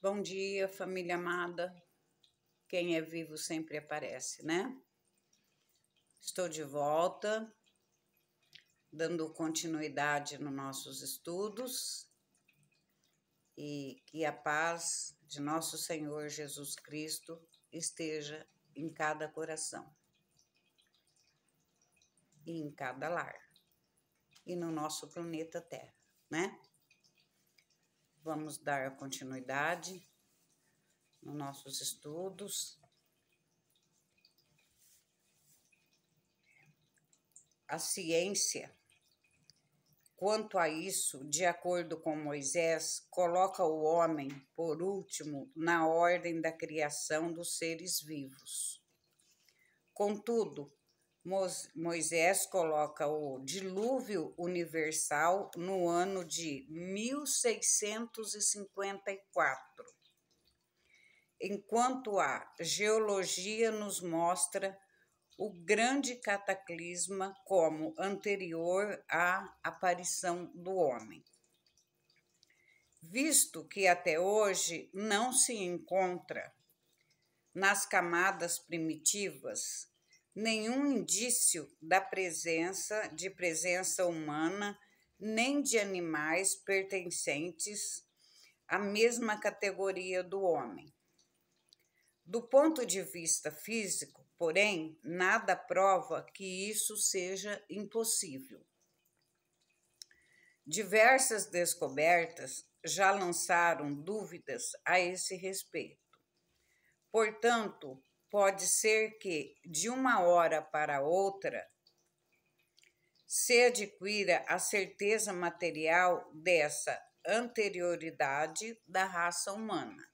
Bom dia, família amada. Quem é vivo sempre aparece, né? Estou de volta, dando continuidade nos nossos estudos e que a paz de nosso Senhor Jesus Cristo esteja em cada coração e em cada lar e no nosso planeta Terra, né? Vamos dar continuidade nos nossos estudos. A ciência, quanto a isso, de acordo com Moisés, coloca o homem, por último, na ordem da criação dos seres vivos. Contudo, Moisés coloca o dilúvio universal no ano de 1654, enquanto a geologia nos mostra o grande cataclisma como anterior à aparição do homem. Visto que até hoje não se encontra nas camadas primitivas nenhum indício da presença humana nem de animais pertencentes à mesma categoria do homem. Do ponto de vista físico, porém, nada prova que isso seja impossível. Diversas descobertas já lançaram dúvidas a esse respeito. Portanto, pode ser que, de uma hora para outra, se adquira a certeza material dessa anterioridade da raça humana.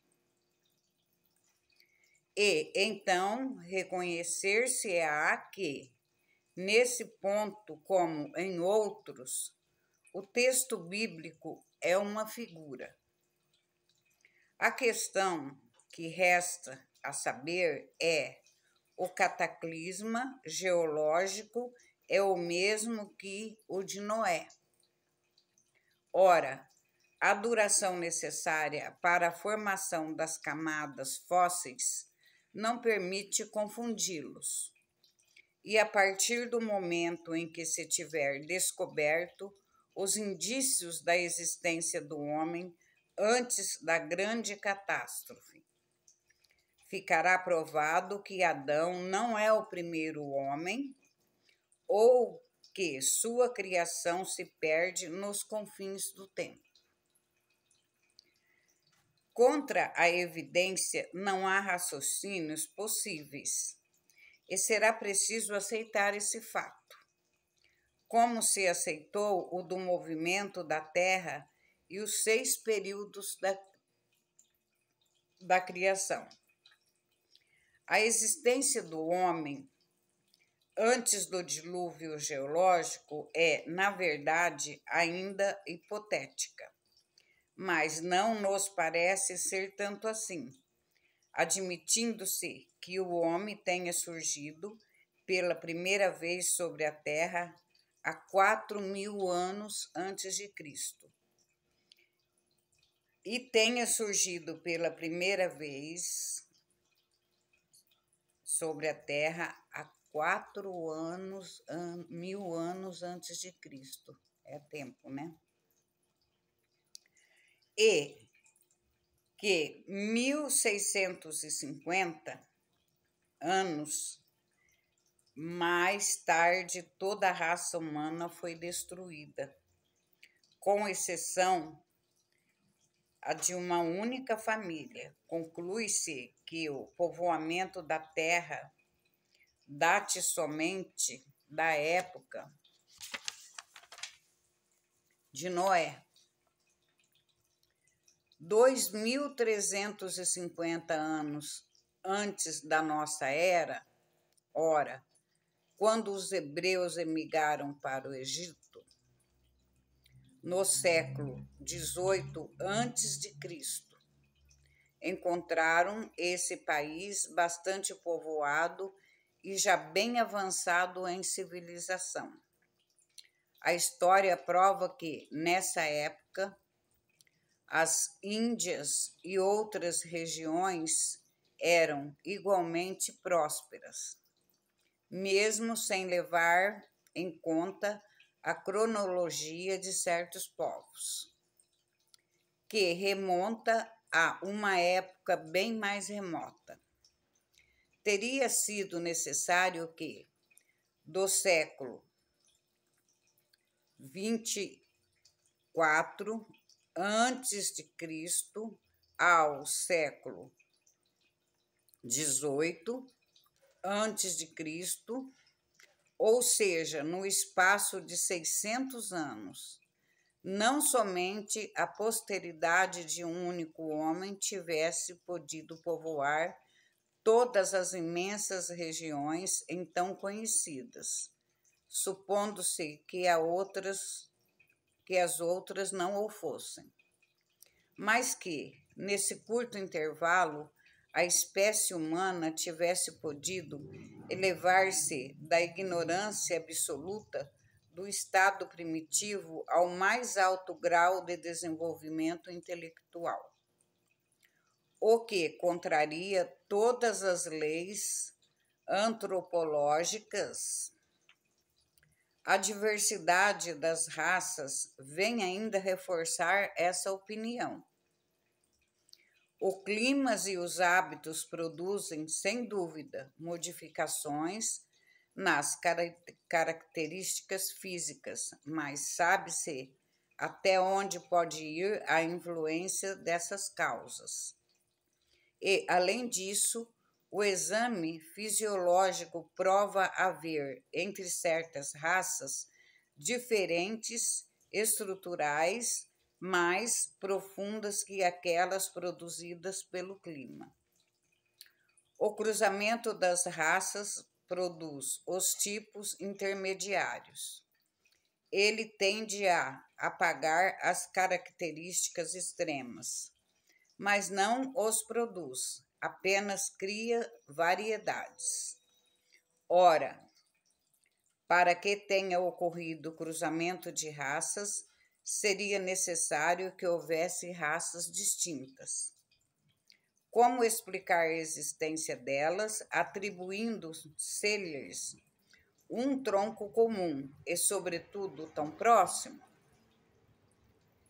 E, então, reconhecer-se-á que, nesse ponto como em outros, o texto bíblico é uma figura. A questão que resta a saber é: o cataclisma geológico é o mesmo que o de Noé. Ora, a duração necessária para a formação das camadas fósseis não permite confundi-los. E a partir do momento em que se tiver descoberto os indícios da existência do homem antes da grande catástrofe, ficará provado que Adão não é o primeiro homem ou que sua criação se perde nos confins do tempo. Contra a evidência não há raciocínios possíveis, e será preciso aceitar esse fato, como se aceitou o do movimento da Terra e os 6 períodos da criação. A existência do homem antes do dilúvio geológico é, na verdade, ainda hipotética, mas não nos parece ser tanto assim, admitindo-se que o homem tenha surgido pela primeira vez sobre a Terra há 4.000 anos antes de Cristo e tenha surgido pela primeira vez sobre a Terra há 4.000 anos antes de Cristo. É tempo, né? E que 1650 anos mais tarde toda a raça humana foi destruída, com exceção a de uma única família. Conclui-se que o povoamento da Terra date somente da época de Noé. 2.350 anos antes da nossa era, ora, quando os hebreus emigraram para o Egito, no século XVIII a.C., encontraram esse país bastante povoado e já bem avançado em civilização. A história prova que, nessa época, as Índias e outras regiões eram igualmente prósperas, mesmo sem levar em conta a cronologia de certos povos, que remonta a uma época bem mais remota. Teria sido necessário que, do século 24 antes de Cristo ao século 18 antes de Cristo, ou seja, no espaço de 600 anos, não somente a posteridade de um único homem tivesse podido povoar todas as imensas regiões então conhecidas, supondo-se que as outras não o fossem, mas que, nesse curto intervalo, a espécie humana tivesse podido elevar-se da ignorância absoluta do estado primitivo ao mais alto grau de desenvolvimento intelectual, o que contraria todas as leis antropológicas. A diversidade das raças vem ainda reforçar essa opinião. O clima e os hábitos produzem, sem dúvida, modificações nas características físicas, mas sabe-se até onde pode ir a influência dessas causas. E, além disso, o exame fisiológico prova haver, entre certas raças, diferentes estruturais mais profundas que aquelas produzidas pelo clima. O cruzamento das raças produz os tipos intermediários. Ele tende a apagar as características extremas, mas não os produz, apenas cria variedades. Ora, para que tenha ocorrido o cruzamento de raças, seria necessário que houvesse raças distintas. Como explicar a existência delas, atribuindo-se-lhes um tronco comum e, sobretudo, tão próximo?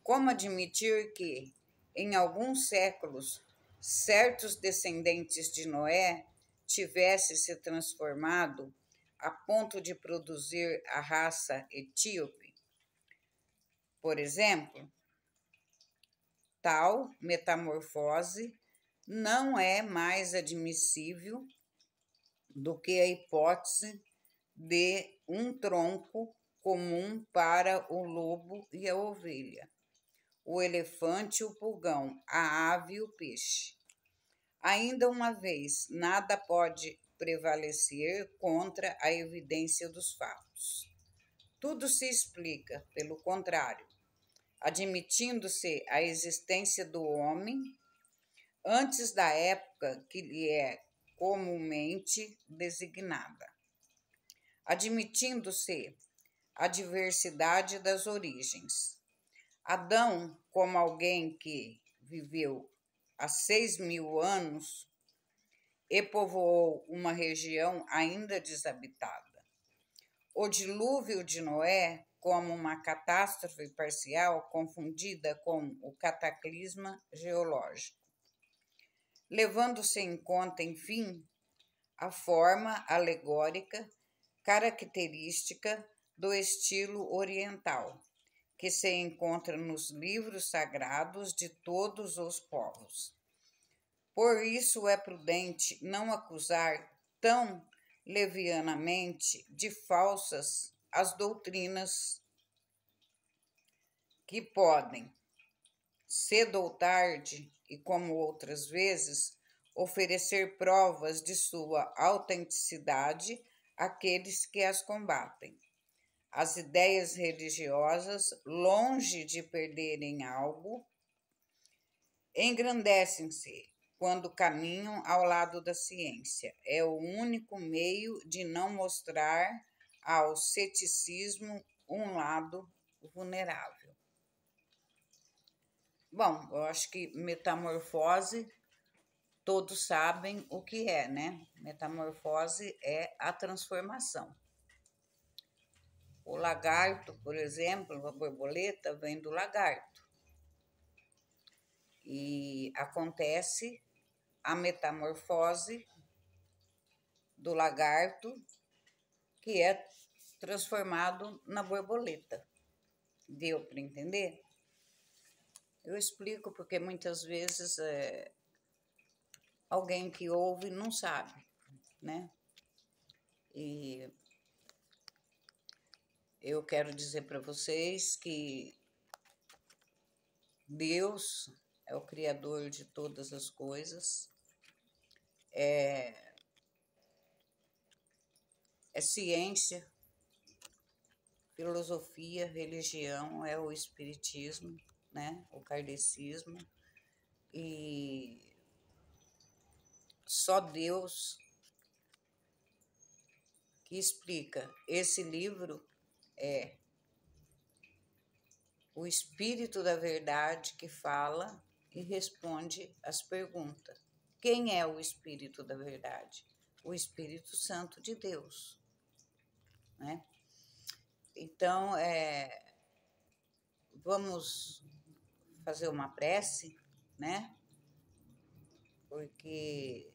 Como admitir que, em alguns séculos, certos descendentes de Noé tivessem se transformado a ponto de produzir a raça etíope? Por exemplo, tal metamorfose não é mais admissível do que a hipótese de um tronco comum para o lobo e a ovelha, o elefante e o pulgão, a ave e o peixe. Ainda uma vez, nada pode prevalecer contra a evidência dos fatos. Tudo se explica, pelo contrário, admitindo-se a existência do homem antes da época que lhe é comumente designada, admitindo-se a diversidade das origens. Adão, como alguém que viveu há 6.000 anos e povoou uma região ainda desabitada. O dilúvio de Noé, como uma catástrofe parcial confundida com o cataclisma geológico, levando-se em conta, enfim, a forma alegórica característica do estilo oriental, que se encontra nos livros sagrados de todos os povos. Por isso é prudente não acusar tão levianamente de falsas as doutrinas que podem, cedo ou tarde, e como outras vezes, oferecer provas de sua autenticidade àqueles que as combatem. As ideias religiosas, longe de perderem algo, engrandecem-se quando caminham ao lado da ciência. É o único meio de não mostrar ao ceticismo um lado vulnerável. Bom, eu acho que metamorfose, todos sabem o que é, né? Metamorfose é a transformação. O lagarto, por exemplo, a borboleta vem do lagarto. E acontece a metamorfose do lagarto, que é transformado na borboleta. Deu para entender? Eu explico porque muitas vezes alguém que ouve não sabe, né? E eu quero dizer para vocês que Deus é o Criador de todas as coisas, é ciência, filosofia, religião, é o espiritismo, né? O kardecismo, e só Deus que explica. Esse livro é o Espírito da Verdade que fala e responde as perguntas. Quem é o Espírito da Verdade? O Espírito Santo de Deus, né? Então, vamos fazer uma prece, né? Porque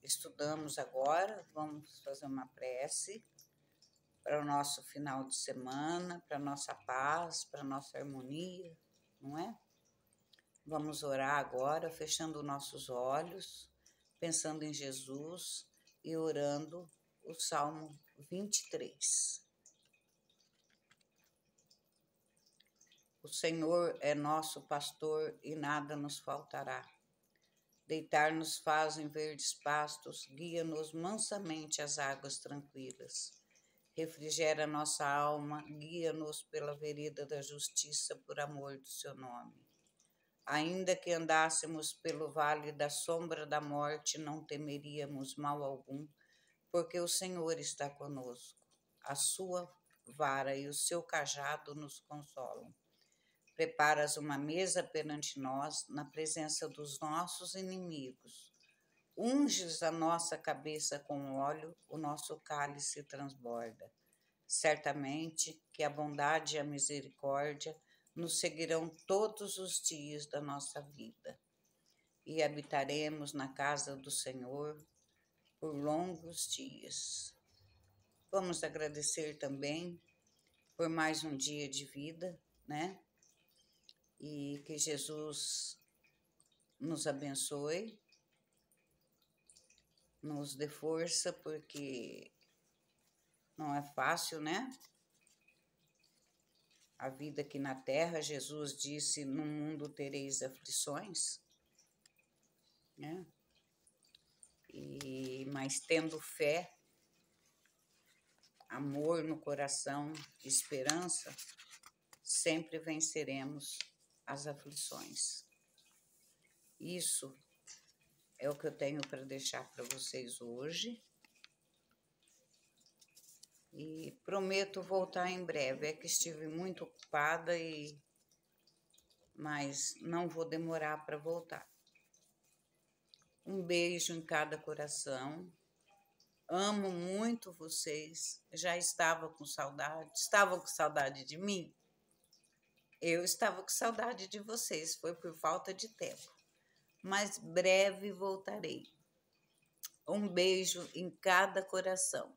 estudamos agora, vamos fazer uma prece para o nosso final de semana, para a nossa paz, para a nossa harmonia, não é? Vamos orar agora, fechando nossos olhos, pensando em Jesus e orando o Salmo 23. O Senhor é nosso pastor e nada nos faltará. Deitar-nos faz em verdes pastos, guia-nos mansamente às águas tranquilas. Refrigera nossa alma, guia-nos pela vereda da justiça por amor do seu nome. Ainda que andássemos pelo vale da sombra da morte, não temeríamos mal algum, porque o Senhor está conosco. A sua vara e o seu cajado nos consolam. Preparas uma mesa perante nós, na presença dos nossos inimigos. Unges a nossa cabeça com óleo, o nosso cálice transborda. Certamente que a bondade e a misericórdia nos seguirão todos os dias da nossa vida, e habitaremos na casa do Senhor por longos dias. Vamos agradecer também por mais um dia de vida, né? E que Jesus nos abençoe, nos dê força, porque não é fácil, né? A vida aqui na terra, Jesus disse, no mundo tereis aflições, né? Mas tendo fé, amor no coração, esperança, sempre venceremos as aflições. Isso é o que eu tenho para deixar para vocês hoje. E prometo voltar em breve. É que estive muito ocupada, mas não vou demorar para voltar. Um beijo em cada coração. Amo muito vocês. Já estava com saudade. Estavam com saudade de mim? Eu estava com saudade de vocês. Foi por falta de tempo. Mas breve voltarei. Um beijo em cada coração.